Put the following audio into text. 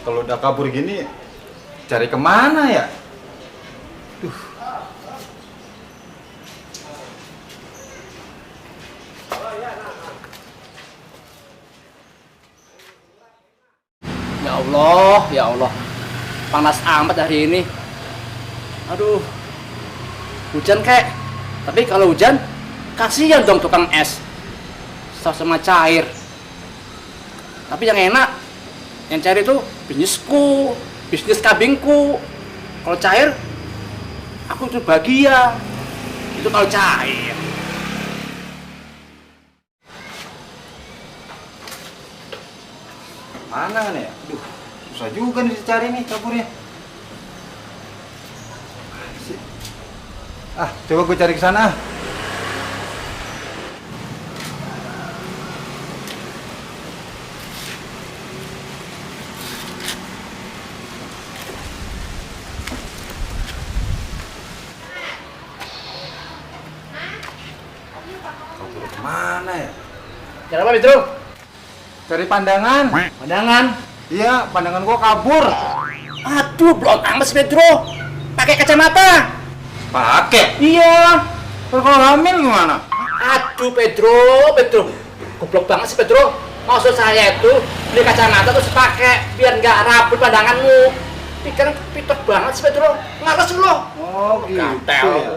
Kalau udah kabur gini, cari kemana ya? Duh. Ya Allah, panas amat hari ini. Aduh, hujan kek. Tapi kalau hujan, kasihan dong tukang es. Sama cair. Tapi yang enak, yang cair itu bisnisku, bisnis kambingku. Kalau cair, aku tuh bahagia. Itu kalau cair. Mana kan ya? Duh, susah juga nih dicari nih kaburnya. Ah, coba gue cari ke sana. Kabur kemana ya? Cari apa, Pedro? Cari pandangan. Pandangan. Iya, pandangan gua kabur. Aduh, blok amat sih, Pedro. Pakai kacamata. Pakai. Iya. Kalau hamil gimana? Aduh, Pedro. Goblok banget sih, Pedro. Maksud saya itu beli kacamata terus pakai biar nggak rabun pandanganmu. Pikiran pitok banget sih, Pedro. Ngalas lu. Oh, gitu. Gatel. Ya.